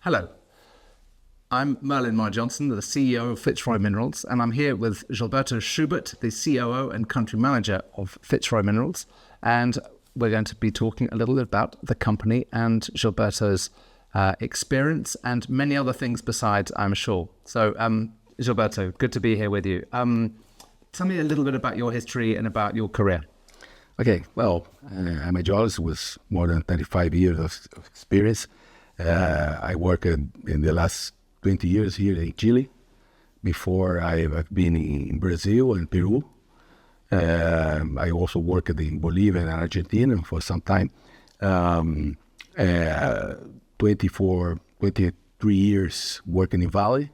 Hello, I'm Merlin Marr-Johnson, the CEO of Fitzroy Minerals, and I'm here with Gilberto Schubert, the COO and country manager of Fitzroy Minerals, and we're going to be talking a little bit about the company and Gilberto's experience and many other things besides, I'm sure. So, Gilberto, good to be here with you. Tell me a little bit about your history and about your career. Okay, well, I'm a geologist with more than 35 years of experience. I worked in the last 20 years here in Chile. Before I've been in Brazil and Peru. I also worked in Bolivia and Argentina for some time. 23 years working in Valley.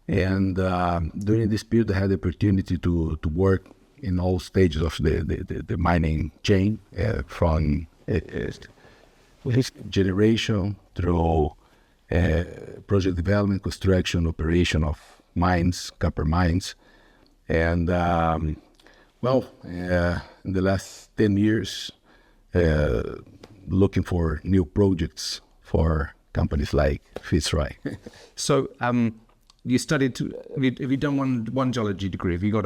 And during this period, I had the opportunity to work in all stages of the mining chain, from generation through project development, construction, operation of mines, copper mines. And in the last 10 years, looking for new projects for companies like Fitzroy. So, you studied. Have you done one geology degree? Have you got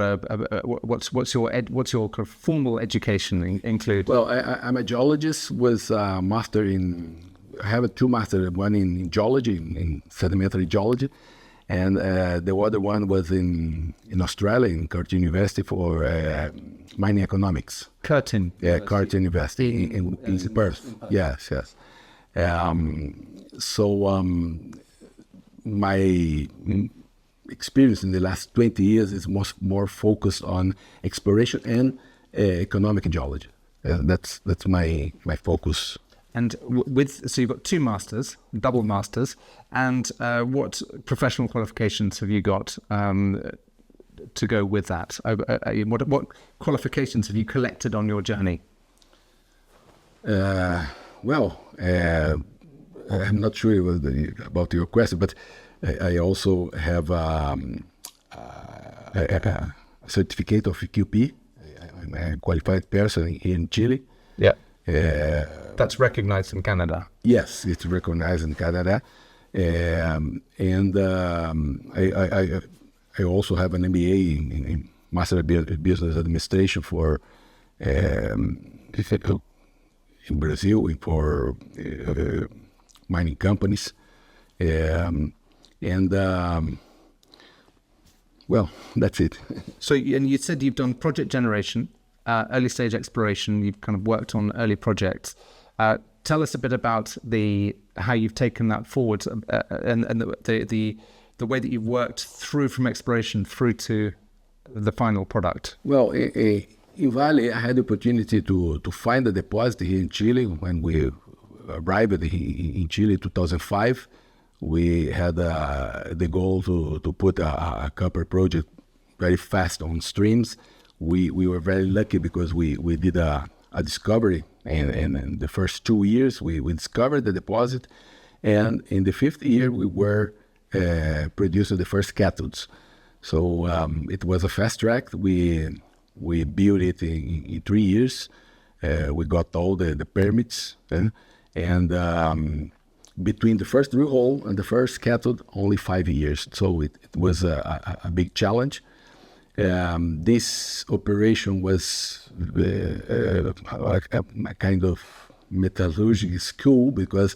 what's your kind of formal education include? Well, I'm a geologist with a master in. I have two masters, one in geology, in sedimentary geology, and the other one was in Australia, in Curtin University for mining economics. Curtin. Yeah, Curtin University in Perth. Yes. My experience in the last 20 years is more focused on exploration and economic geology. That's my focus. And so you've got two masters, double masters, and what professional qualifications have you got to go with that? What qualifications have you collected on your journey? I'm not sure about your question, but I also have a certificate of QP. I'm a qualified person here in Chile. Yeah. That's recognized in Canada. Yes, it's recognized in Canada. I also have an MBA in Master of Business Administration for in Brazil for mining companies. That's it. So, and you said you've done project generation, early stage exploration. You've kind of worked on early projects. Tell us a bit about how you've taken that forward, and the way that you've worked through from exploration through to the final product. Well, in Valley, I had the opportunity to find a deposit here in Chile. When we arrived in Chile in 2005, we had the goal to put a copper project very fast on streams. We were very lucky because we did a discovery, and in the first 2 years we discovered the deposit, and in the 5th year we were producing the first cathodes. So it was a fast track. We built it in 3 years. We got all the permits, and between the first drill hole and the first cathode, only 5 years. So it was a big challenge. This operation was a kind of metallurgical school because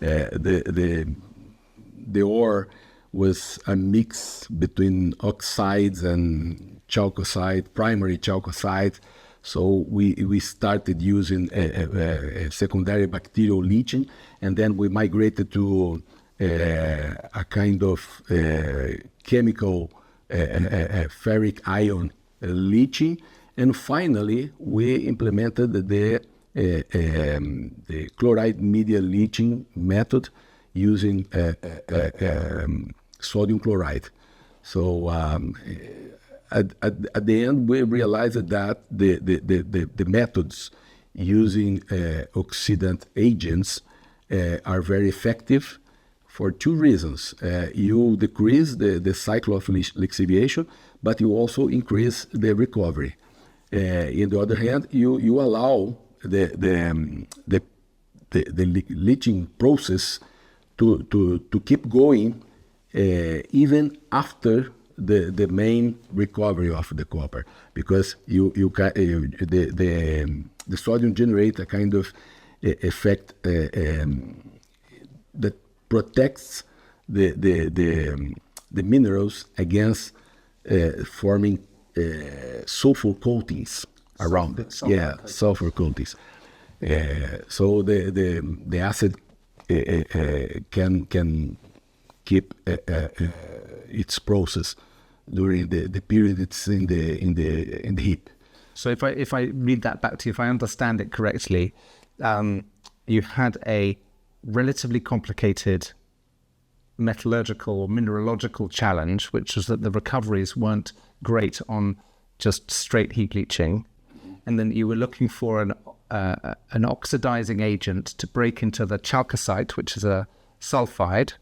the ore was a mix between oxides and chalcocite, primary chalcocite. So we started using a secondary bacterial leaching, and then we migrated to a kind of chemical ferric ion leaching, and finally we implemented the chloride media leaching method using sodium chloride. So at the end, we realized that the methods using oxidant agents are very effective for two reasons. You decrease the cycle of lixiviation, but you also increase the recovery. On the other hand, you allow the leaching process to keep going even after the main recovery of the copper, because the sodium generate a kind of effect that protects the minerals against forming sulfur coatings around it. Sulfur coatings. So the acid can keep its process during the period it's in the heap. So if I read that back to you, if I understand it correctly, you had a relatively complicated metallurgical or mineralogical challenge, which was that the recoveries weren't great on just straight heap leaching, and then you were looking for an oxidizing agent to break into the chalcocite, which is a sulfide,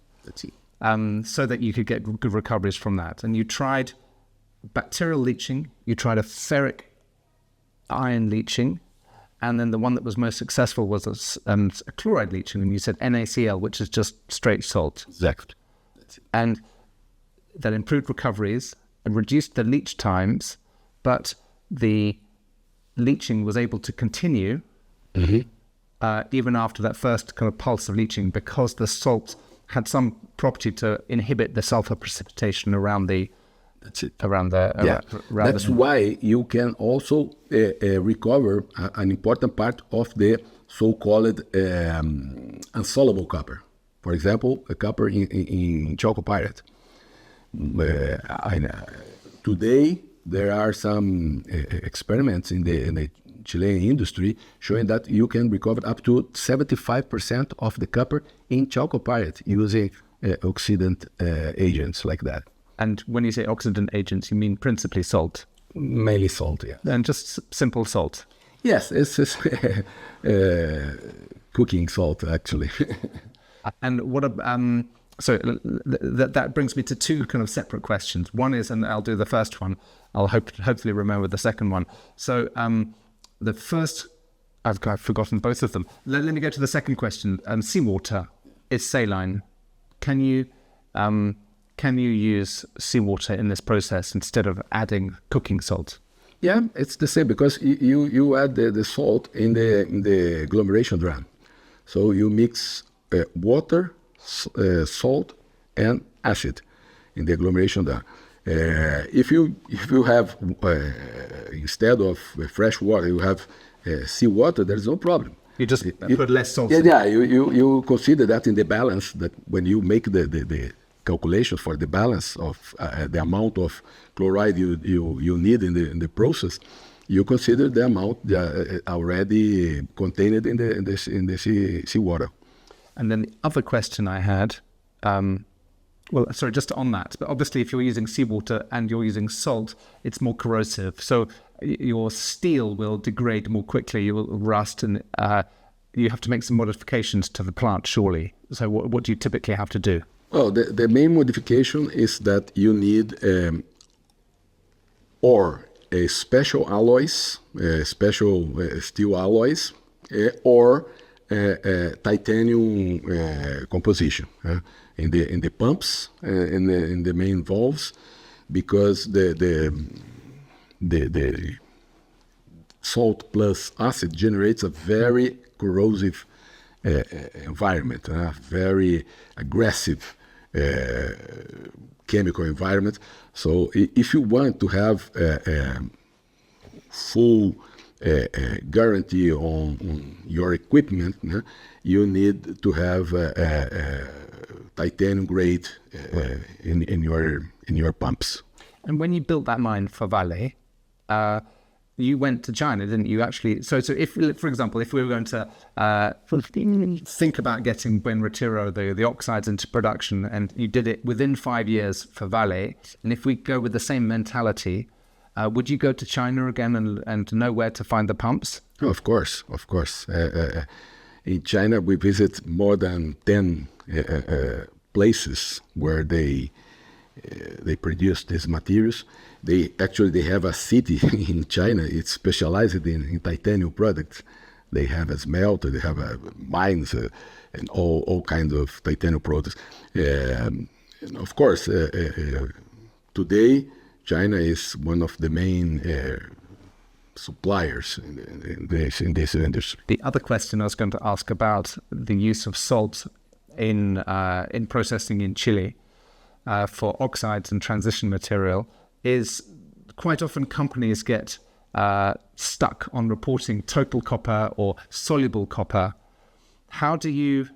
so that you could get good recoveries from that. And you tried bacterial leaching, you tried a ferric iron leaching, and then the one that was most successful was a chloride leaching, and you said NaCl, which is just straight salt. Exactly. And that improved recoveries and reduced the leach times, but the leaching was able to continue even after that first kind of pulse of leaching, because the salt had some property to inhibit the sulfur precipitation around the. That's it. That's why you can also recover an important part of the so-called insoluble copper. For example, a copper in chalcopyrite. Today, there are some experiments in the Chilean industry showing that you can recover up to 75% of the copper in chalcopyrite using oxidant agents like that. And when you say oxidant agents, you mean principally salt? Mainly salt, yeah. And just simple salt? Yes, it's cooking salt, actually. And what so that brings me to two kind of separate questions. One is, and I'll do the first one, I'll hopefully remember the second one. So the first, I've forgotten both of them. Let me go to the second question. Seawater is saline. Can you use seawater in this process instead of adding cooking salt? Yeah, it's the same, because you add the salt in the agglomeration drum. So you mix water, salt, and acid in the agglomeration drum. If you have instead of fresh water, you have seawater, there's no problem. You just put less salt. Yeah. You consider that in the balance, that when you make the calculation for the balance of the amount of chloride you need in the process, you consider the amount already contained in the seawater. And then the other question I had, just on that, but obviously if you're using seawater and you're using salt, it's more corrosive. So your steel will degrade more quickly, you will rust, and you have to make some modifications to the plant, surely. So what do you typically have to do? Well, the main modification is that you need special alloys, special steel alloys, or titanium composition in the pumps, in the main valves, because the salt plus acid generates a very corrosive environment, very aggressive chemical environment. So if you want to have full guarantee on your equipment, you need to have titanium grade in your pumps. And when you built that mine for Vale, you went to China, didn't you? Actually, so if, for example, if we were going to think about getting Buen Retiro, the oxides into production, and you did it within 5 years for Vale, and if we go with the same mentality, would you go to China again and know where to find the pumps? Oh, of course. In China, we visit more than 10 places where they produce these materials. They have a city in China. It's specialized in titanium products. They have a smelter, they have mines, and all kinds of titanium products. And of course, today, China is one of the main suppliers in this industry. The other question I was going to ask about the use of salt in processing in Chile for oxides and transition material is quite often companies get stuck on reporting total copper or soluble copper. How do you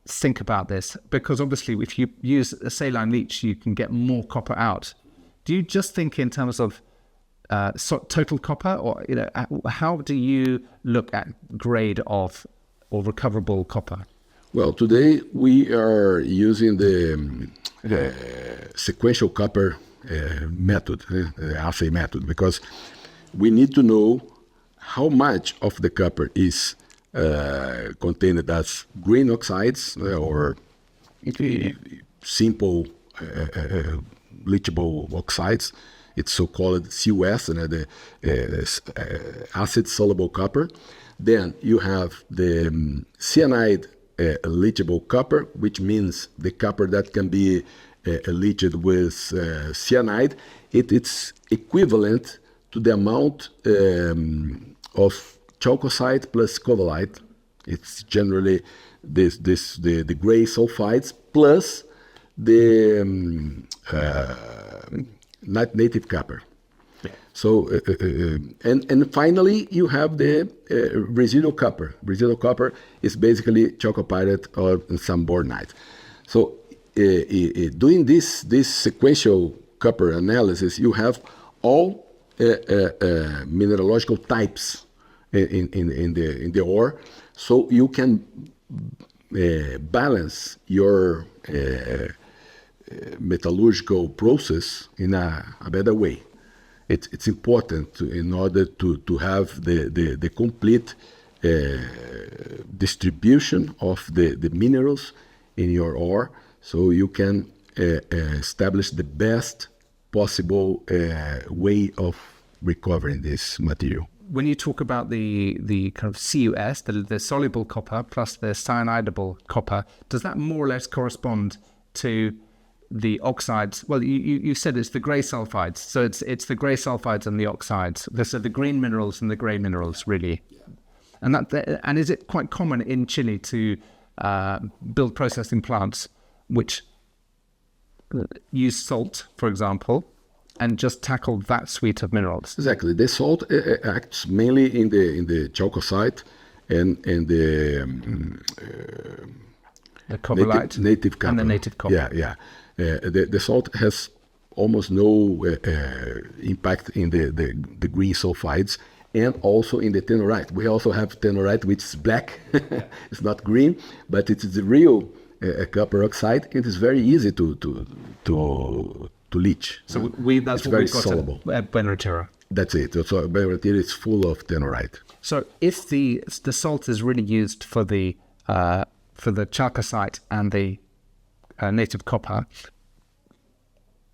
think about this? Because obviously if you use a saline leach, you can get more copper out. Do you just think in terms of total copper, or how do you look at grade of or recoverable copper? Well, today we are using the sequential copper method, the assay method, because we need to know how much of the copper is contained as green oxides or simple leachable oxides. It's so-called CUS, and the acid-soluble copper. Then you have the cyanide leachable copper, which means the copper that can be leached with cyanide. It's equivalent to the amount of chalcocite plus covellite. It's generally the gray sulfides plus the native copper. Yeah. So and finally you have the residual copper. Residual copper is basically chalcopyrite or some bornite. So doing this sequential copper analysis, you have all mineralogical types in the ore, so you can balance your metallurgical process in a better way. It's important in order to have the complete distribution of the minerals in your ore, so you can establish the best possible way of recovering this material. When you talk about the kind of CUS, the soluble copper plus the cyanidable copper, does that more or less correspond to the oxides? Well, you said it's the grey sulfides, so it's the grey sulfides and the oxides. So the green minerals and the grey minerals, really. And is it quite common in Chile to build processing plants which use salt, for example, and just tackle that suite of minerals? Exactly. The salt acts mainly in the chalcocite and the covellite native copper. And the native copper. Yeah. The salt has almost no impact in the green sulfides and also in the tenorite. We also have tenorite, which is black. It's not green, but it is the real copper oxide. It is very easy to leach. So that's it's what very we've got soluble. At Buen Retiro. That's it. So Buen Retiro is full of tenorite. So if the salt is really used for the chalcocite and the native copper,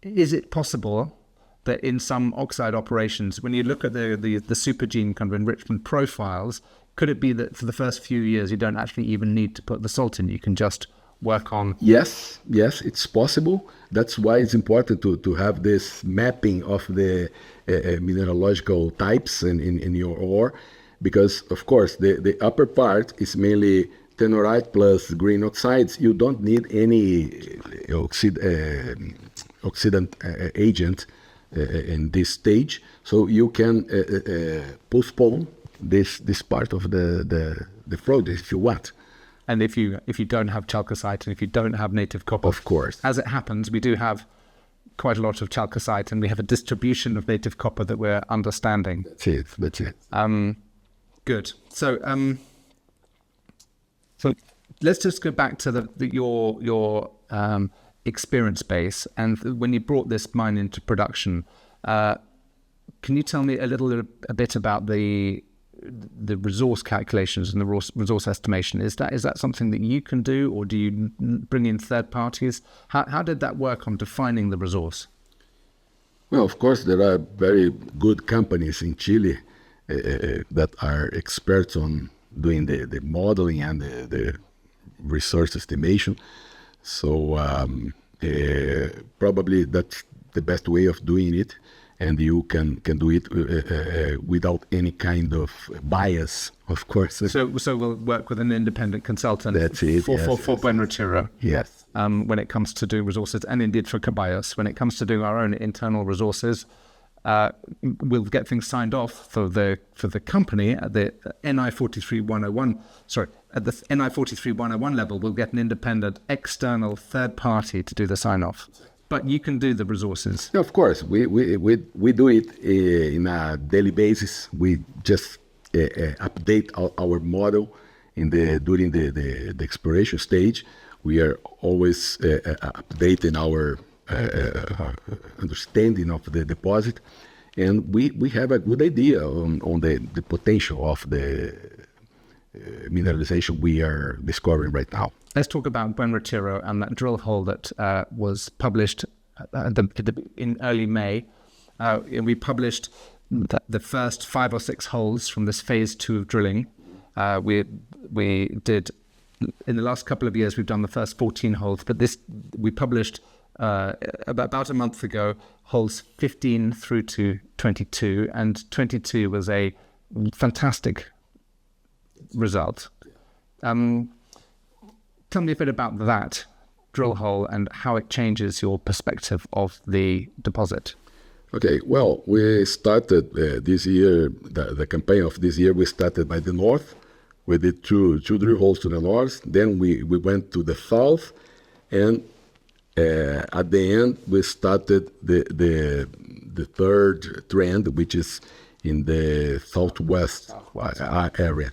is it possible that in some oxide operations, when you look at the supergene kind of enrichment profiles, could it be that for the first few years you don't actually even need to put the salt in? You can just work on... Yes, it's possible. That's why it's important to have this mapping of the mineralogical types in your ore, because of course the upper part is mainly tenorite plus green oxides. You don't need any oxidant agent in this stage, so you can postpone this part of the fraud if you want. And if you don't have chalcocite and if you don't have native copper, of course, as it happens, we do have quite a lot of chalcocite, and we have a distribution of native copper that we're understanding. That's it. Good. So let's just go back to your experience base, and when you brought this mine into production, can you tell me a bit about the resource calculations and the resource estimation? Is that something that you can do, or do you bring in third parties? How did that work on defining the resource? Well, of course, there are very good companies in Chile that are experts on doing the modeling and the resource estimation. So probably that's the best way of doing it, and you can do it without any kind of bias, of course. So we'll work with an independent consultant. That's it. For Buen Retiro. Yes. When it comes to doing resources, and indeed for Caballos, when it comes to doing our own internal resources, we'll get things signed off for the company at the NI 43101. Sorry, at the NI 43101 level, we'll get an independent external third party to do the sign off. But you can do the resources. Of course, we do it in a daily basis. We just update our model during the exploration stage. We are always updating our understanding of the deposit, and we have a good idea on the potential of the mineralization we are discovering right now. Let's talk about Buen Retiro and that drill hole that was published in early May. We published the first 5 or 6 holes from this phase 2 of drilling. We did, in the last couple of years, we've done the first 14 holes, but we published about a month ago holes 15 through to 22, and 22 was a fantastic result. Tell me a bit about that drill hole and how it changes your perspective of the deposit. Okay, well, we started this year, the campaign of this year, we started by the north. We did two drill holes to the north, then we went to the south, and at the end we started the third trend, which is in the southwest area.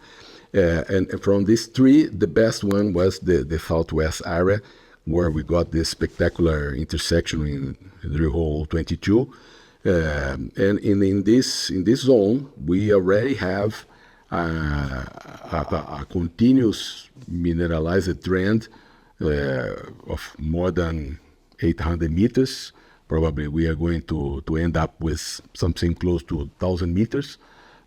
And from these 3, the best one was the southwest area, where we got this spectacular intersection in drill hole 22. And in this zone, we already have a continuous mineralized trend of more than 800 meters. Probably we are going to end up with something close to 1,000 meters.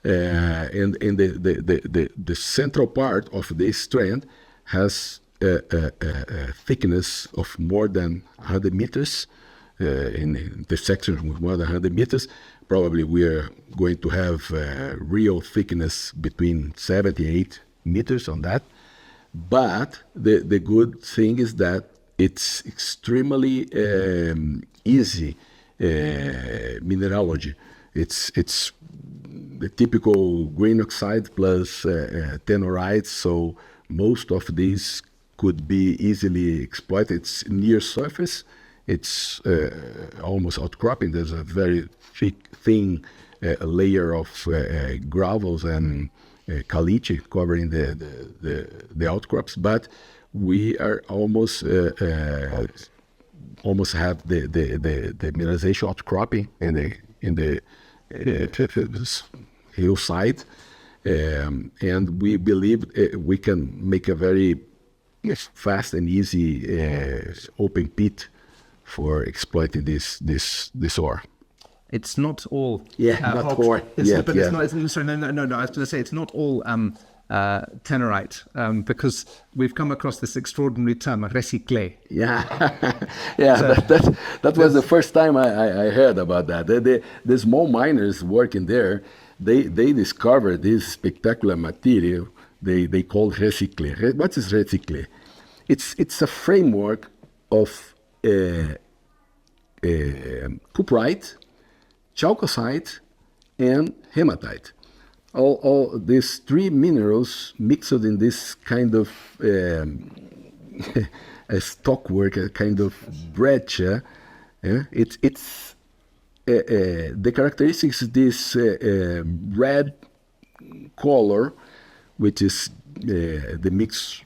And the central part of this trend has a thickness of more than 100 meters, in intersections with more than 100 meters. Probably we are going to have real thickness between 78 meters on that. But the good thing is that it's extremely easy mineralogy. It's the typical green oxide plus tenorite, so most of these could be easily exploited. It's near surface. It's almost outcropping. There's a very thin layer of gravels and caliche covering the outcrops, but we are almost have the mineralization outcropping in the hillside, and we believe we can make a very fast and easy open pit for exploiting this ore. It's not all. Not ore. It's not. Sorry, no. I was going to say it's not all tenorite, because we've come across this extraordinary term, recyclé. That was the first time I heard about that. The small miners working there, they discovered this spectacular material they call recyclé. What is recyclé? It's a framework of cuprite, chalcocite, and hematite. All these 3 minerals mixed in this kind of a stockwork, a kind of breccia. It's the characteristics is this red color, which is the mix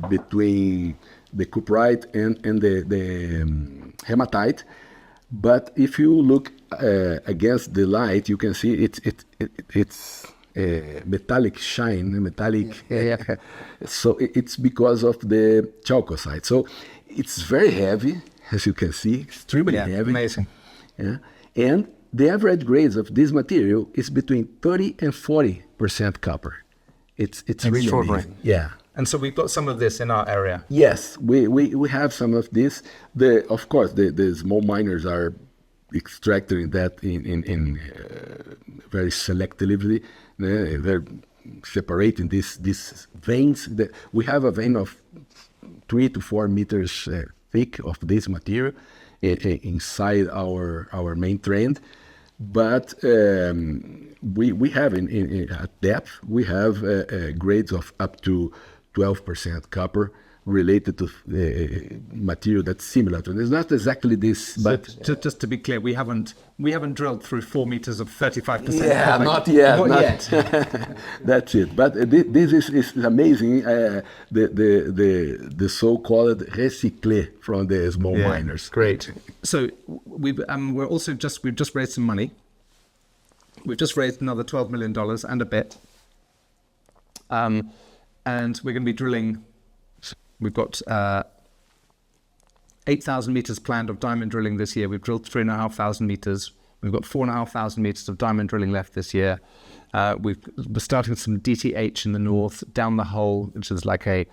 between the cuprite and the hematite. But if you look against the light, you can see it's metallic shine, metallic. So it's because of the chalcocite. So it's very heavy, as you can see, extremely heavy. Amazing. And the average grades of this material is between 30 and 40% copper. it's really extraordinary. amazing. Yeah. And so we've got some of this in our area. Yes, we have some of this. Of course, the small miners are extracting that in very selectively. They're separating these veins. We have a vein of 3 to 4 meters thick of this material inside our main trend. But we have at depth, we have grades of up to 12% copper related to material that's similar to it. It's not exactly this, but Just to be clear, we haven't drilled through 4 meters of 35%. yeah, copper. not yet. Not yet. That's it. But this is amazing. The so-called recyclé from the small miners. Great. So we've just raised some money. We've just raised another $12 million and a bit. And we're going to be drilling. We've got 8,000 meters planned of diamond drilling this year. We've drilled 3,500 meters. We've got 4,500 meters of diamond drilling left this year. We're starting with some DTH in the north, down the hole, which is like a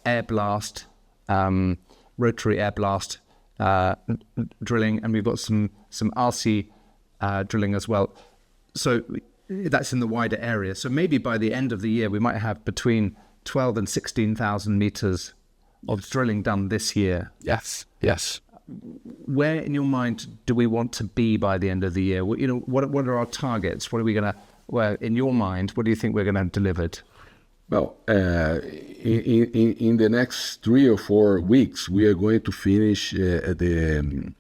air blast, rotary air blast drilling, and we've got some RC drilling as well. So that's in the wider area. So maybe by the end of the year, we might have between 12 and 16,000 meters of drilling done this year. Yes. Where in your mind do we want to be by the end of the year? What are our targets? What are we going to, well, in your mind, what do you think we're going to have delivered? Well, in the next 3 or 4 weeks, we are going to finish the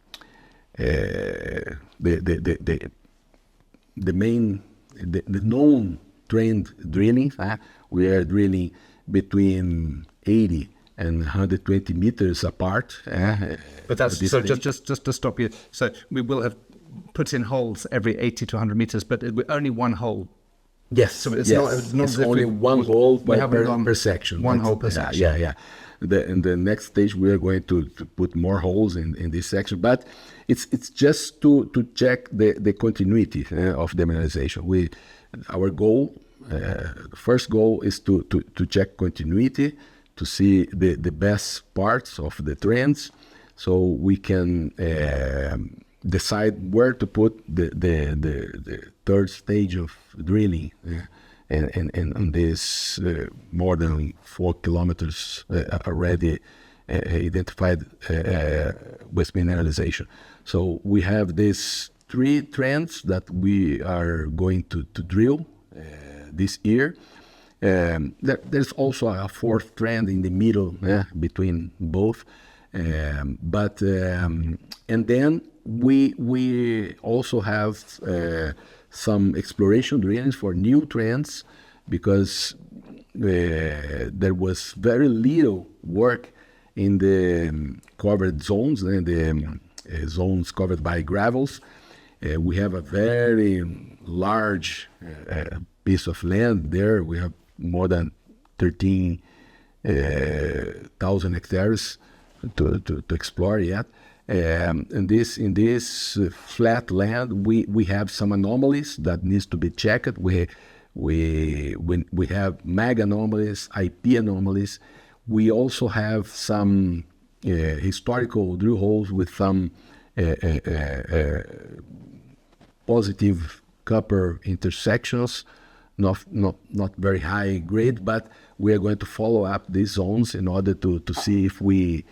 known trend drilling. We are drilling between 80 and 120 meters apart. But that's so just to stop you. So we will have put in holes every 80 to 100 meters, but only one hole. Yes. So it's not it's only one hole per section. One hole per section. Yeah. In the next stage, we are going to put more holes in this section, but it's just to check the continuity of the mineralization. Our goal, first goal, is to check continuity, to see the best parts of the trends, so we can decide where to put the third stage of drilling. And this more than 4 kilometers already identified with mineralization. So we have these 3 trends that we are going to drill this year. There's also a 4th trend in the middle between both. And then we also have some exploration drillings for new trends, because there was very little work in the covered zones, and the zones covered by gravels. We have a very large piece of land there. We have more than 13,000 hectares to explore yet. In this flat land, we have some anomalies that needs to be checked. We have mag anomalies, IP anomalies. We also have some historical drill holes with some positive copper intersections, not very high grade, but we are going to follow up these zones in order to see if we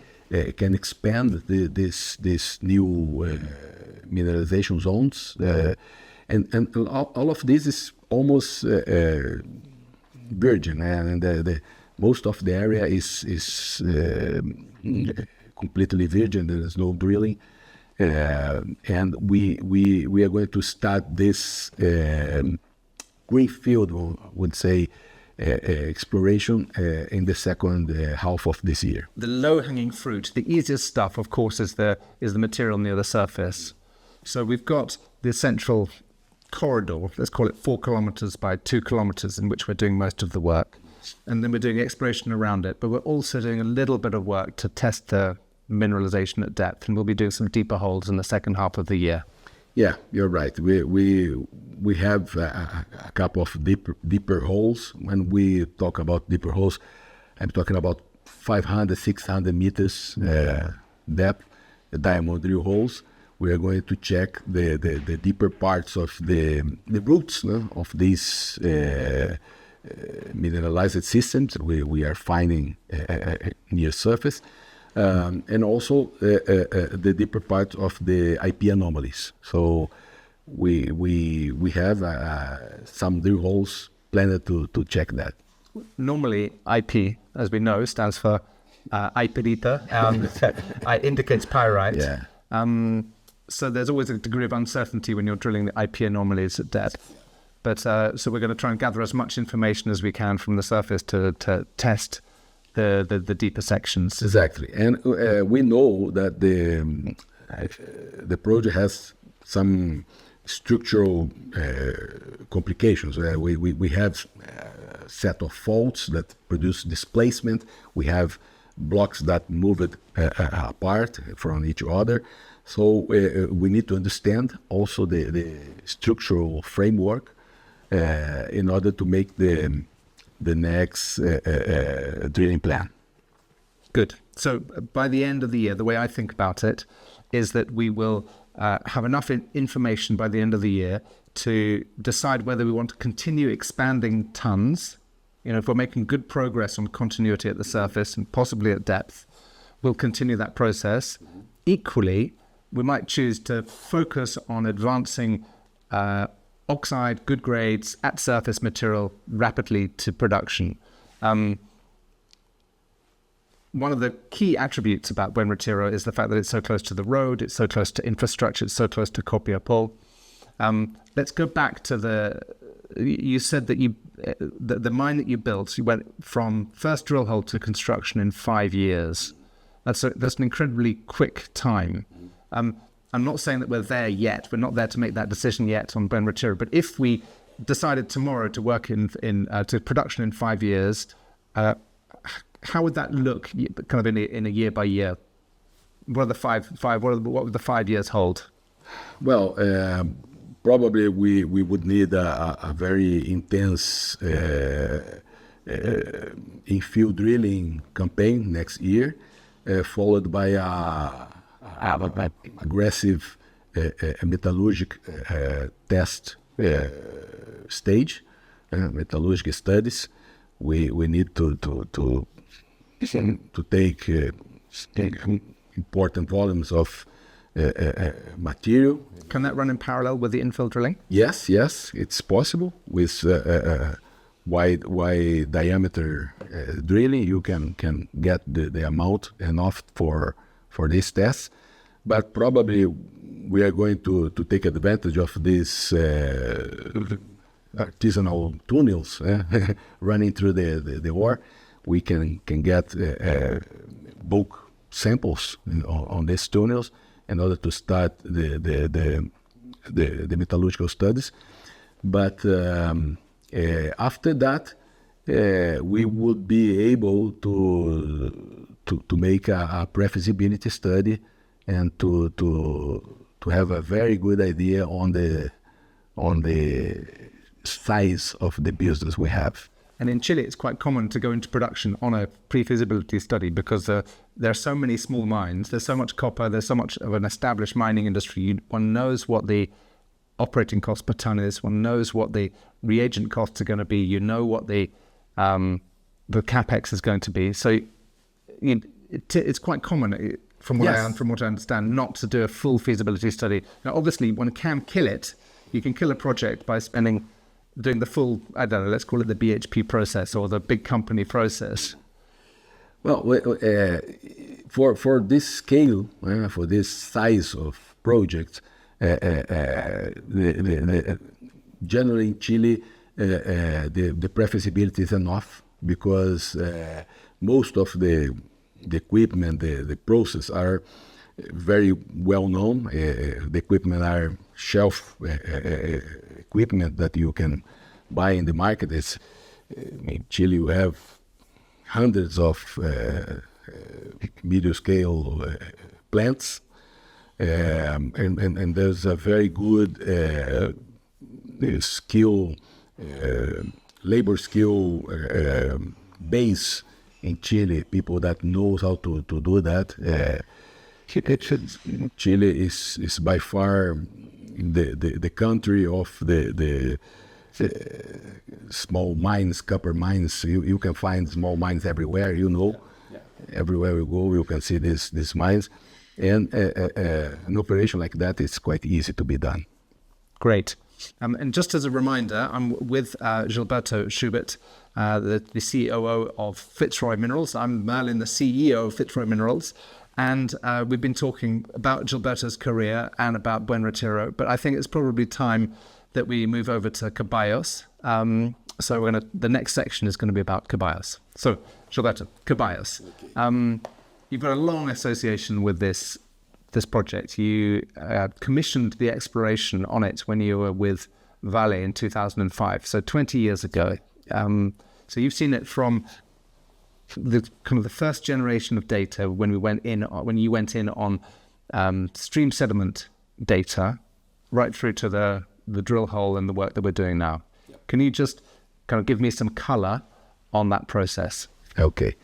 can expand this new mineralization zones, and all of this is almost virgin, and most of the area is completely virgin. There is no drilling, and we are going to start this greenfield, I would say, exploration in the second half of this year. The low-hanging fruit, the easiest stuff, of course, is the material near the surface. So we've got the central corridor, let's call it 4 kilometers by 2 kilometers, in which we're doing most of the work. And then we're doing exploration around it, but we're also doing a little bit of work to test the mineralization at depth, and we'll be doing some deeper holes in the second half of the year. Yeah, you're right. We have a couple of deeper holes. When we talk about deeper holes, I'm talking about 500, 600 meters depth diamond drill holes. We are going to check the deeper parts of the roots, no, of these mineralized systems we are finding near surface, and also the deeper part of the IP anomalies. So we have some drill holes planned to check that. Normally, IP, as we know, stands for Ipilita, and it indicates pyrite. Yeah. So there's always a degree of uncertainty when you're drilling the IP anomalies at depth. But so we're going to try and gather as much information as we can from the surface to test the deeper sections. Exactly, and we know that the project has some structural complications. We have a set of faults that produce displacement. We have blocks that move it apart from each other. So we need to understand also the structural framework in order to make the next drilling plan. Good. So by the end of the year, the way I think about it is that we will have enough information by the end of the year to decide whether we want to continue expanding tons. If we're making good progress on continuity at the surface and possibly at depth, we'll continue that process. Equally, we might choose to focus on advancing oxide, good grades, at surface material rapidly to production. One of the key attributes about Buen Retiro is the fact that it's so close to the road, it's so close to infrastructure, it's so close to Copiapó. Let's go back to you said that the mine that you built, you went from first drill hole to construction in 5 years. That's an incredibly quick time. I'm not saying that we're there yet. We're not there to make that decision yet on Buen Retiro. But if we decided tomorrow to work to production in 5 years, how would that look, kind of in a year by year? What would the 5 years hold? Well, probably we would need a very intense infill drilling campaign next year, followed by a aggressive metallurgical test stage, metallurgical studies. We need to take important volumes of material. Can that run in parallel with the infill drilling? Yes, it's possible. With wide diameter drilling, you can get the amount enough for this test. But probably we are going to take advantage of these artisanal tunnels running through the ore. We can get bulk samples on these tunnels in order to start the metallurgical studies. But after that, we would be able to make a pre-feasibility study and to have a very good idea on the size of the business we have. And in Chile, it's quite common to go into production on a pre-feasibility study because there are so many small mines, there's so much copper, there's so much of an established mining industry. One knows what the operating cost per ton is, one knows what the reagent costs are going to be, you know what the capex is going to be. So it's quite common, from what I understand, not to do a full feasibility study. Now, obviously, one can kill it. You can kill a project by doing the full, I don't know, let's call it the BHP process or the big company process. Well, for this scale, for this size of project, generally in Chile, the pre-feasibility is enough because most of the equipment, the process are very well known. The equipment are shelf equipment that you can buy in the market. In Chile, you have hundreds of medium scale plants and there's a very good skill, labor skill base in Chile. People that knows how to do that. Chile is by far the country of the small mines, copper mines. You can find small mines everywhere. Everywhere you go, you can see these mines, and an operation like that is quite easy to be done. Great. And just as a reminder, I'm with Gilberto Schubert, the COO of Fitzroy Minerals. I'm Merlin, the CEO of Fitzroy Minerals. And we've been talking about Gilberto's career and about Buen Retiro, but I think it's probably time that we move over to Caballos. So the next section is going to be about Caballos. So, Gilberto, Caballos. Okay. You've got a long association with this project. You commissioned the exploration on it when you were with Vale in 2005, so 20 years ago. So you've seen it from the kind of the first generation of data when you went in on stream sediment data, right through to the drill hole and the work that we're doing now. Yep. Can you just kind of give me some color on that process? Okay.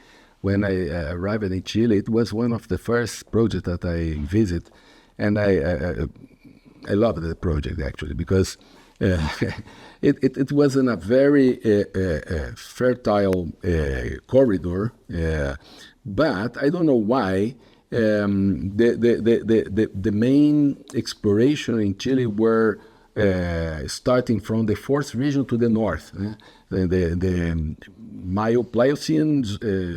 When I arrived in Chile, it was one of the first projects that I visited, and I loved the project actually because it was in a very fertile corridor, but I don't know why the main exploration in Chile were starting from the fourth region to the north, the Pliocene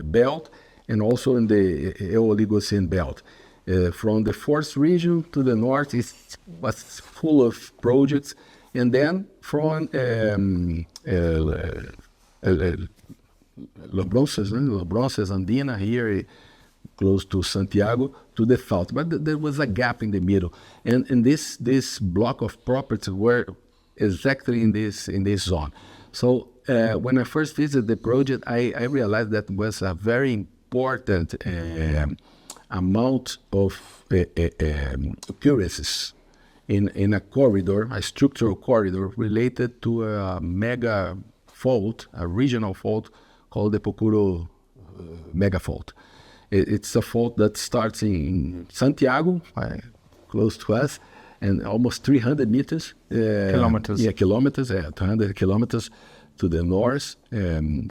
belt, and also in the Eoligocene belt. From the fourth region to the north, it was full of projects, and then from Los Bronces Andina here, close to Santiago, to the south. But there was a gap in the middle, and this block of properties were exactly in this zone. So when I first visited the project, I realized that was a very important amount of occurrences in a corridor, a structural corridor related to a mega fault, a regional fault called the Pocuro mega fault. It's a fault that starts in Santiago, close to us, and almost 300 meters. Kilometers. Yeah, kilometers, 200 kilometers to the north,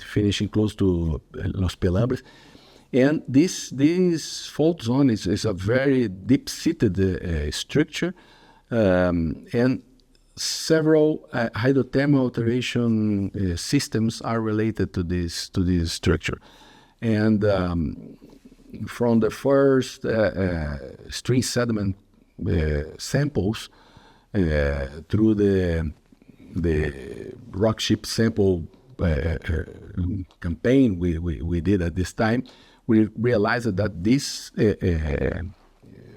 finishing close to Los Pelambres. And this fault zone is a very deep-seated structure, and several hydrothermal alteration systems are related to this structure. And from the first stream sediment samples through the rock chip sample campaign we did at this time, we realized that this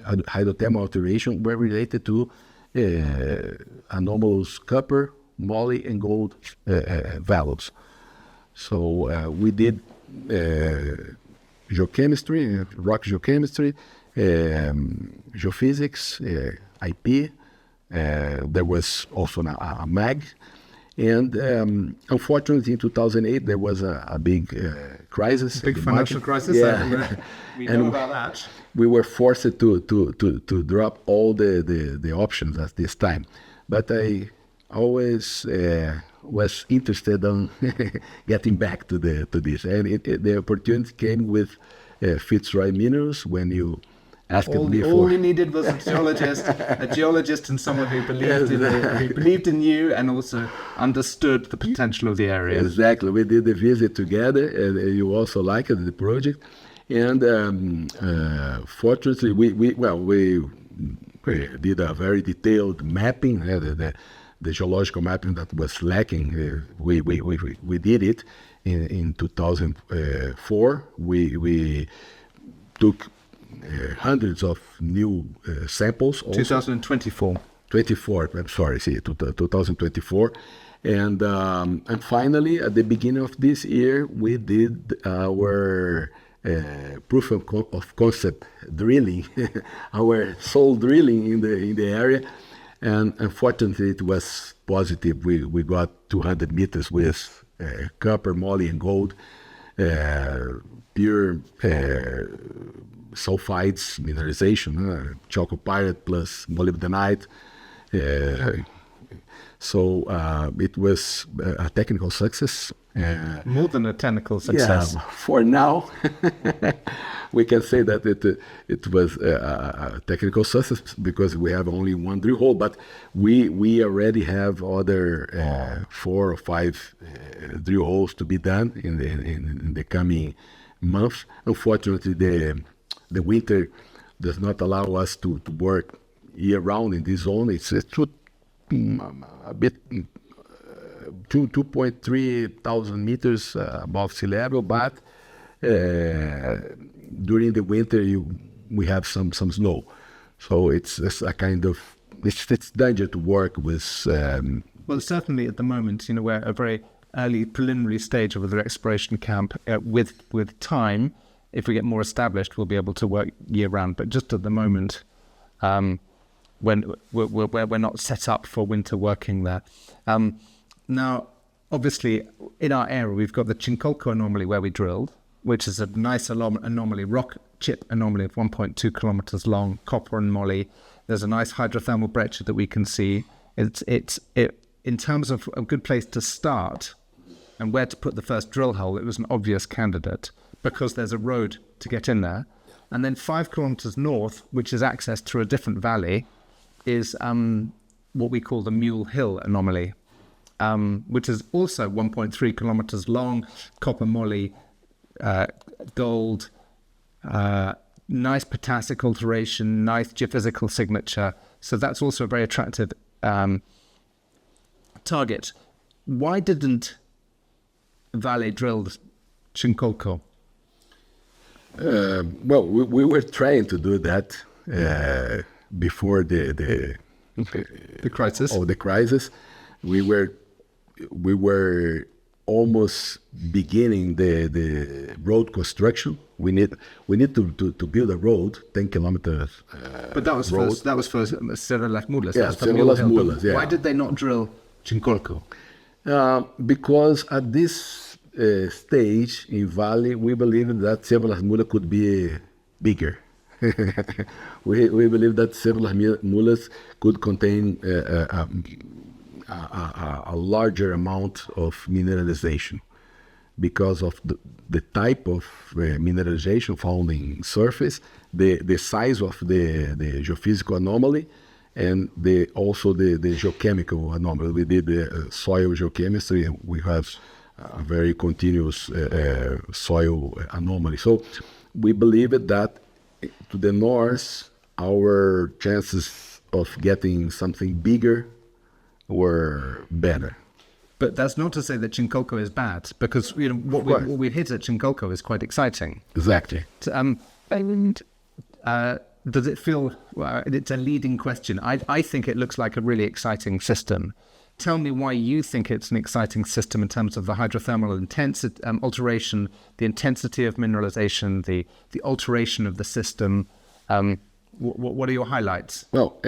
hydrothermal alteration were related to anomalous copper, moly, and gold values. So we did geochemistry, rock geochemistry, geophysics, IP. There was also a MAG. And unfortunately, in 2008, there was a big crisis. Big financial crisis. Yeah. We know about that. We were forced to drop all the options at this time. But I always was interested in getting back to this. And the opportunity came with Fitzroy Minerals when you asked me for... All you needed was a geologist and someone who believed in you and also understood the potential of the area. Exactly. We did the visit together, and you also liked the project. And fortunately, we did a very detailed mapping, the geological mapping that was lacking. We did it in 2004. We took hundreds of new samples. 2024. 24, I'm sorry, 2024. And finally, at the beginning of this year, we did our proof of concept drilling, our soul drilling in the area, and unfortunately it was positive. We got 200 meters with copper, moly, and gold, pure sulfides mineralization, chalcopyrite plus molybdenite. So it was a technical success. More than a technical success. Yeah, for now, we can say that it was a technical success because we have only one drill hole, but we already have other 4 or 5 drill holes to be done in the coming months. Unfortunately, the winter does not allow us to work year round in this zone. It's a bit 2.3 thousand meters above sea level, but during the winter we have some snow, so it's a kind of it's dangerous to work with. Well, certainly at the moment, we're at a very early preliminary stage of the exploration camp. With time, if we get more established, we'll be able to work year round. But just at the moment, when we're not set up for winter working there. Now, obviously, in our area, we've got the Chincolco anomaly where we drilled, which is a nice anomaly, rock chip anomaly of 1.2 kilometers long, copper and moly. There's a nice hydrothermal breccia that we can see. It in terms of a good place to start and where to put the first drill hole, it was an obvious candidate because there's a road to get in there. And then 5 kilometers north, which is access through a different valley, is what we call the Mule Hill anomaly, which is also 1.3 kilometers long, copper moly, gold, nice potassic alteration, nice geophysical signature. So that's also a very attractive target. Why didn't Vale drill Chincolco? Well, we were trying to do that before the crisis. Oh, the crisis. We were almost beginning the road construction. We need to build a road, 10 kilometers. But that was for Cerro Las Mulas. Yeah, Cerro Las Mulas. Yeah. Why did they not drill Chincolco? Because at this stage in Valley, we believe that Cerro Las Mulas could be bigger. we believe that Cerro Las Mulas could contain a larger amount of mineralization because of the type of mineralization found in surface, the size of the geophysical anomaly, and also the geochemical anomaly. We did soil geochemistry, and we have a very continuous soil anomaly. So we believe that to the north, our chances of getting something bigger were better. But that's not to say that Chincolco is bad, because what we hit at Chincolco is quite exciting. Exactly. Does it feel? Well, it's a leading question. I think it looks like a really exciting system. Tell me why you think it's an exciting system in terms of the hydrothermal alteration, the intensity of mineralization, the alteration of the system. What are your highlights? Well,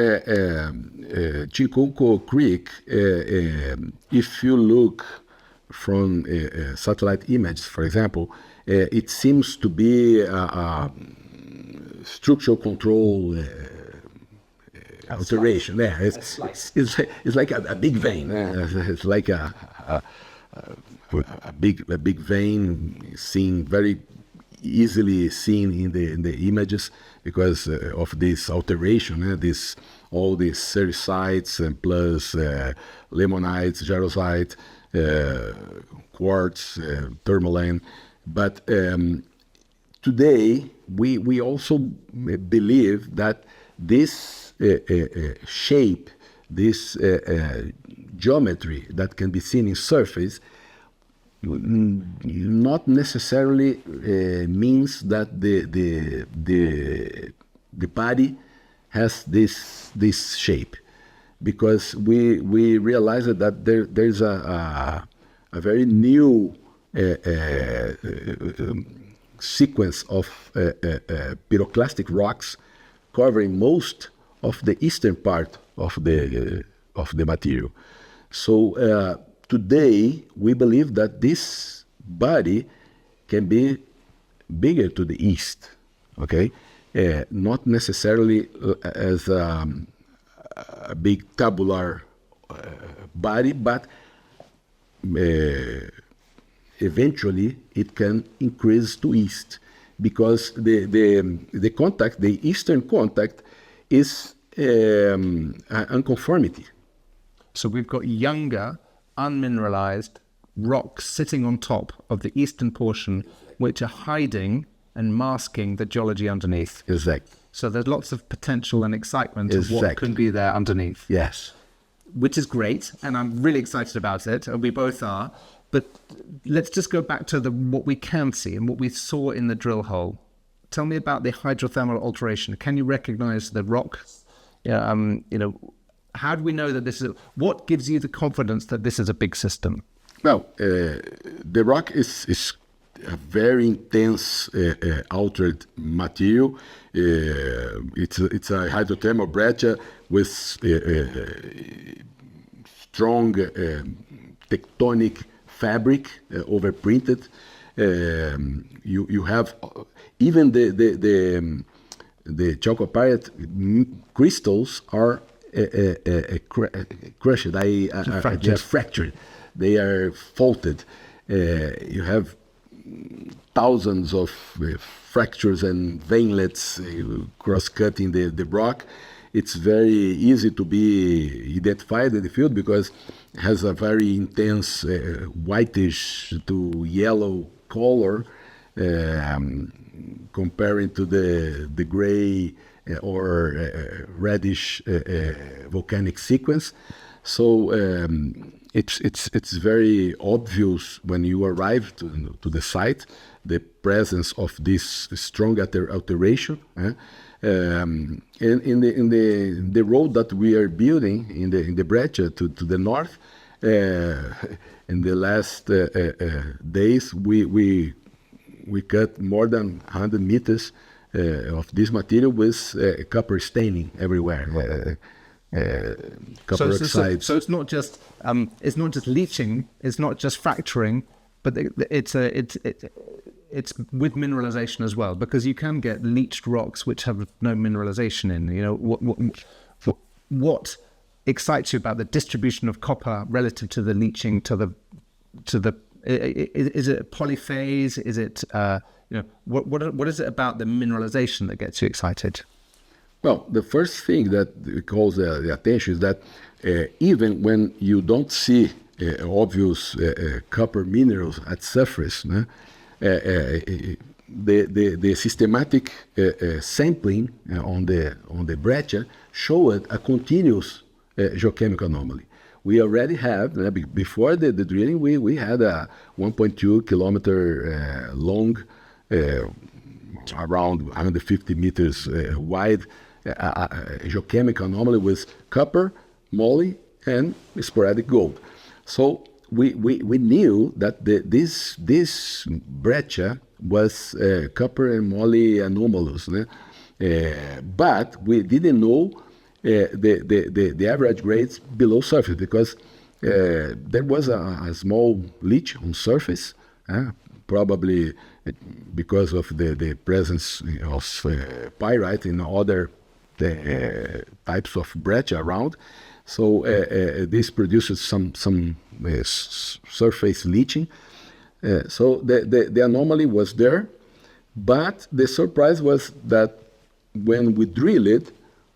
Chincolco Creek, if you look from satellite images, for example, it seems to be a structural control alteration. Yeah, it's like a big vein. It's like a big vein, seen very easily seen in the images because of this alteration. All these sericites and plus lemonites, jarosite, quartz, tourmaline. But today we also believe that this shape, this geometry that can be seen in surface, not necessarily means that the body has this shape, because we realized that there's a very new sequence of pyroclastic rocks covering most of the eastern part of the material. So today we believe that this body can be bigger to the east, okay? Not necessarily as a big tabular body, but eventually it can increase to east because the contact, the eastern contact, is unconformity. So we've got younger, unmineralized rocks sitting on top of the eastern portion, which are hiding and masking the geology underneath. Exactly. So there's lots of potential and excitement of what can be there underneath. Yes. Which is great, and I'm really excited about it, and we both are. But let's just go back to what we can see and what we saw in the drill hole. Tell me about the hydrothermal alteration. Can you recognize the rock? How do we know that this is? What gives you the confidence that this is a big system? Well, the rock is a very intense altered material. It's a hydrothermal breccia with strong tectonic fabric overprinted. You have even the chalcopyrite crystals are crushed, just fractured. They are faulted. You have thousands of fractures and veinlets cross-cutting the rock. It's very easy to be identified in the field because it has a very intense whitish to yellow color comparing to the gray or reddish volcanic sequence. So it's very obvious when you arrive to the site the presence of this strong alteration. And in the road that we are building in the breccia to the north, in the last days we cut more than 100 meters of this material with copper staining everywhere. Copper oxide. So it's not just leaching, it's not just fracturing, but it's with mineralization as well, because you can get leached rocks which have no mineralization in. You know what excites you about the distribution of copper relative to the leaching to the is it polyphase? Is it what is it about the mineralization that gets you excited? Well, the first thing that calls the attention is that even when you don't see obvious copper minerals at surface, the systematic sampling on the breccia showed a continuous geochemical anomaly. We already have, before the drilling, we had a 1.2 kilometer long, around 150 meters wide, geochemical anomaly with copper, moly, and sporadic gold. So we knew that this breccia was copper and moly anomalous, but we didn't know the average grades below surface because there was a small leach on surface, probably because of the presence of pyrite in other types of breccia around. So this produces some surface leaching. So the anomaly was there, but the surprise was that when we drilled it,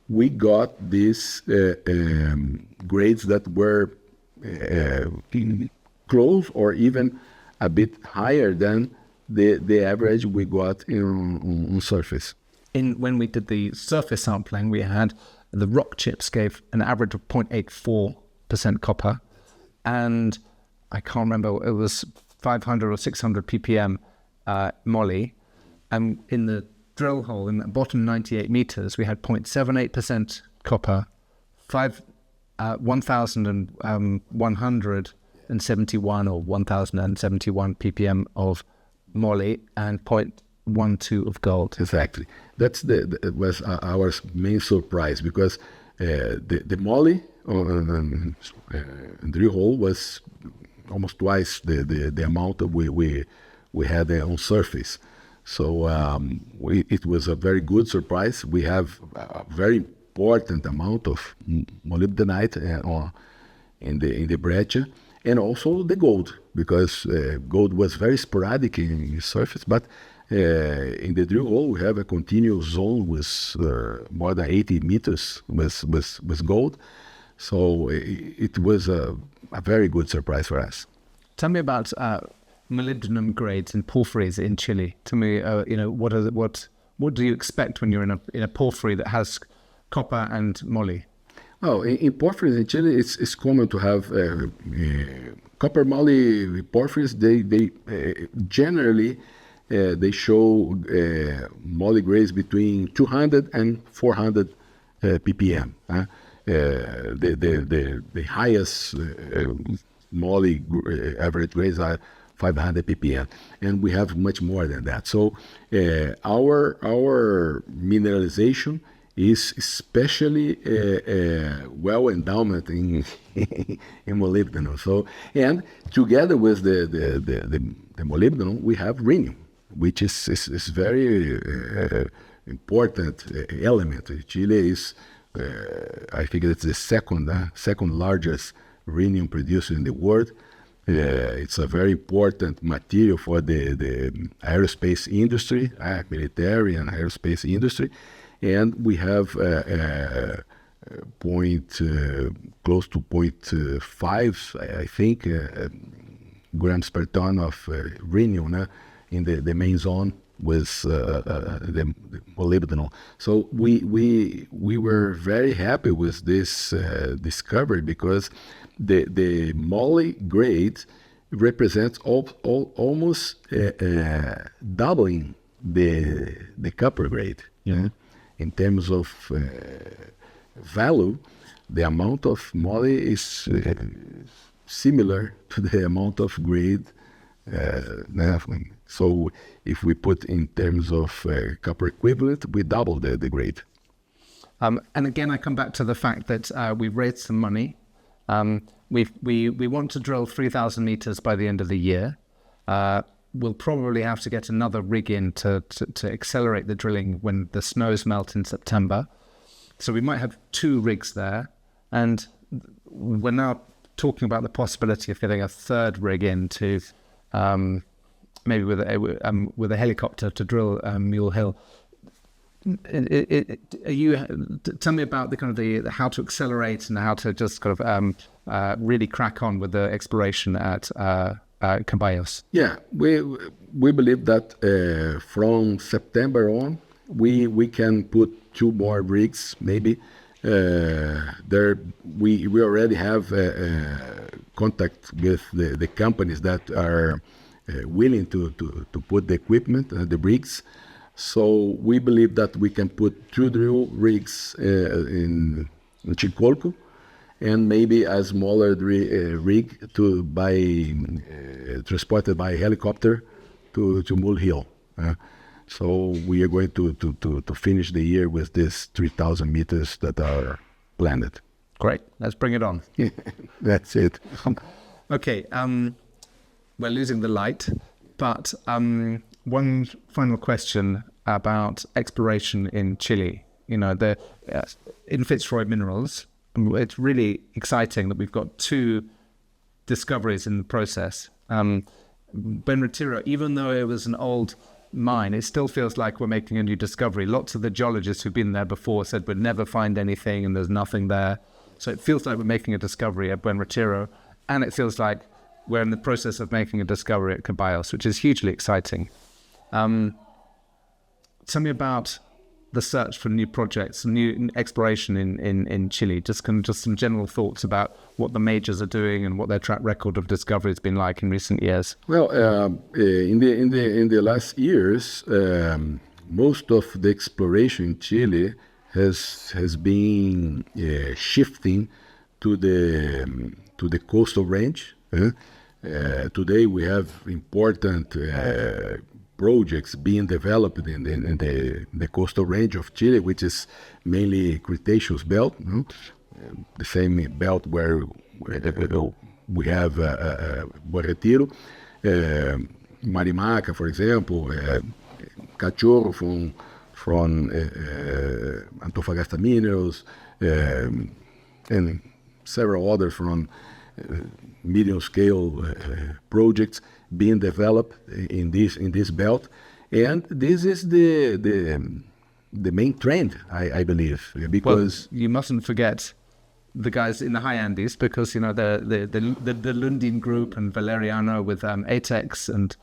we got these grades that were close or even a bit higher than the average we got on surface. When we did the surface sampling, we had the rock chips gave an average of 0.84% copper, and I can't remember, it was 500 or 600 ppm moly, and in the drill hole in the bottom 98 meters we had 0.78% copper, 1,171 or 1,071 ppm of moly, and 0.12 of gold. Exactly. That's was our main surprise, because the moly on drill hole was almost twice the amount that we had on surface. So it was a very good surprise. We have a very important amount of molybdenite in the breccia, and also the gold, because gold was very sporadic in the surface, but in the drill hole we have a continuous zone with more than 80 meters with gold. So it was a very good surprise for us. Tell me about molybdenum grades and porphyries in Chile. Tell me, what do you expect when you're in a porphyry that has copper and moly? Oh, in porphyries in Chile, it's common to have copper moly porphyries. They generally they show moly grades between 200 and 400 ppm. The highest moly average grades are 500 ppm, and we have much more than that. So our mineralization is especially well endowed in molybdenum. So, and together with the molybdenum, we have rhenium, which is very important element. Chile is, I think it's the second largest rhenium producer in the world. It's a very important material for the aerospace industry, military and aerospace industry. And we have close to 0.5, I think, grams per ton of rhenium in the main zone with the molybdenum. So we were very happy with this discovery, because the moly grade represents almost doubling the copper grade. In terms of value, the amount of moly is similar to the amount of grade. So if we put in terms of copper equivalent, we double the grade. And again, I come back to the fact that we've raised some money. We want to drill 3,000 meters by the end of the year. We'll probably have to get another rig in to accelerate the drilling when the snows melt in September. So we might have 2 rigs there. And we're now talking about the possibility of getting a 3rd rig in to maybe with a helicopter to drill Mule Hill. Tell me about the kind of the how to accelerate and how to just kind of really crack on with the exploration at Caballos. Yeah, we believe that from September on, we can put 2 more rigs maybe. We already have contact with the companies that are willing to put the equipment, the rigs. So we believe that we can put 2 drill rigs in Chicolco, and maybe a smaller rig transported by helicopter to Mule Hill. So we are going to finish the year with these 3,000 meters that are planned. Great, let's bring it on. That's it. Okay, we're losing the light, but one final question about exploration in Chile. You know, in Fitzroy Minerals, it's really exciting that we've got 2 discoveries in the process. Buen Retiro, even though it was an old mine, it still feels like we're making a new discovery. Lots of the geologists who've been there before said we'd never find anything and there's nothing there. So it feels like we're making a discovery at Buen Retiro, and it feels like we're in the process of making a discovery at Caballos, which is hugely exciting. Tell me about the search for new projects, new exploration in Chile. Just some general thoughts about what the majors are doing and what their track record of discovery has been like in recent years. Well, in the last years, most of the exploration in Chile has been shifting to the coastal range. Today we have important projects being developed in the coastal range of Chile, which is mainly Cretaceous belt, the same belt where we have Buen Retiro, Marimaca, for example, Cachorro from Antofagasta Minerals, and several others from medium scale projects being developed in this belt, and this is the main trend, I believe, because you mustn't forget the guys in the high Andes, because the Lundin Group and Valeriano with ATEX, and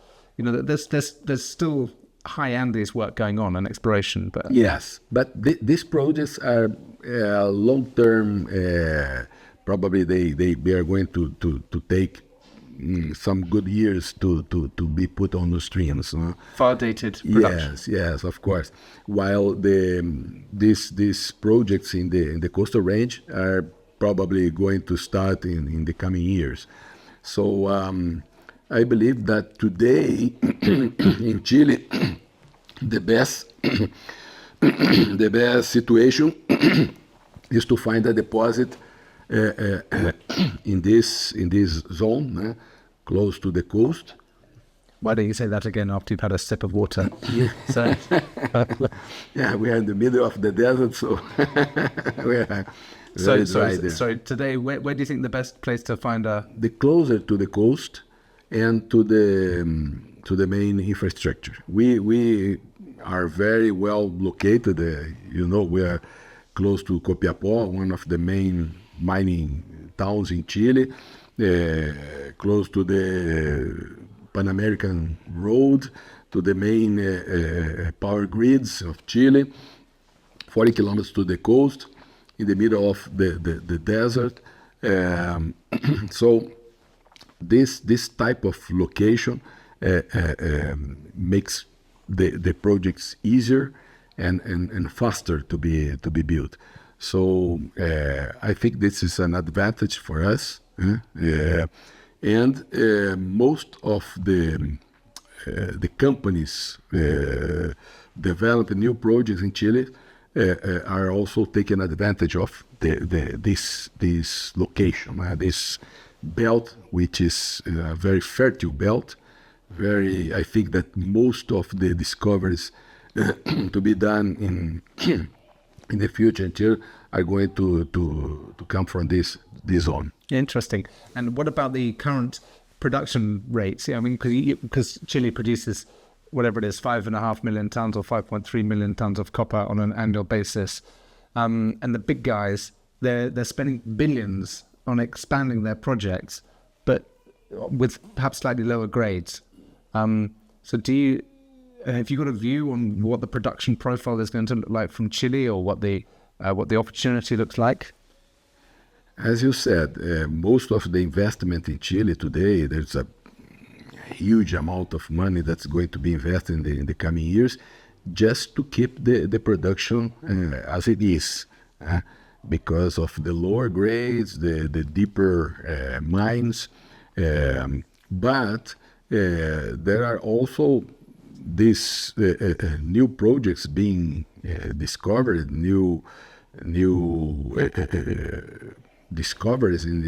there's still high Andes work going on and exploration. But yes, but these projects are long term. Probably they are going to take some good years to be put on the streams. Far dated production. Yes, of course. While these projects in the coastal range are probably going to start in the coming years. So I believe that today in Chile, the best situation is to find a deposit in this zone, close to the coast. Why don't you say that again after you've had a sip of water? So, yeah, we are in the middle of the desert, so we are very dry there. So today, where do you think the best place to find the closer to the coast and to the main infrastructure? We are very well located. We are close to Copiapó, one of the main mining towns in Chile, close to the Pan American Road, to the main power grids of Chile, 40 kilometers to the coast, in the middle of the desert. So this type of location makes the projects easier and faster to be built. So I think this is an advantage for us, and most of the companies developing new projects in Chile are also taking advantage of this location, this belt, which is a very fertile belt. I think that most of the discoveries to be done in the future in Chile are going to come from this zone. Interesting. And what about the current production rates? I mean, because Chile produces whatever it is, 5.5 million tons or 5.3 million tons of copper on an annual basis, and the big guys, they're spending billions on expanding their projects, but with perhaps slightly lower grades. So have you got a view on what the production profile is going to look like from Chile, or what the opportunity looks like? As you said, most of the investment in Chile today, there's a huge amount of money that's going to be invested in the coming years, just to keep the production as it is, because of the lower grades, the deeper mines. But there are also these new projects being discovered, new discoveries in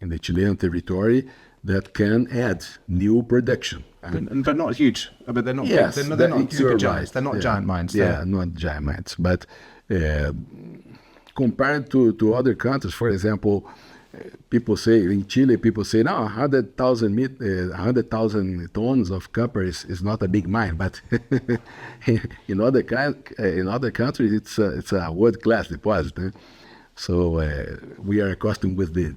the Chilean territory that can add new production. But not huge. But they're not. Yes, they're not super giants. right. They're not giant mines. Yeah, not giant mines. But compared to other countries, for example, people say in Chile, no, 100,000 tons of copper is not a big mine, but in other countries it's a world-class deposit. So we are accustomed with the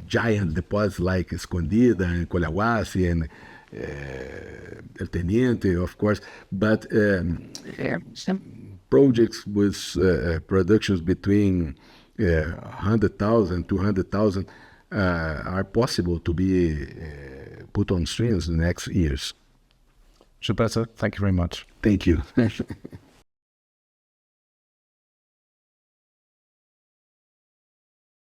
giant deposits like Escondida and Collahuasi and El Teniente, of course, but projects with productions between 100,000, 200,000 are possible to be put on streams in the next years. Gilberto, thank you very much. Thank you.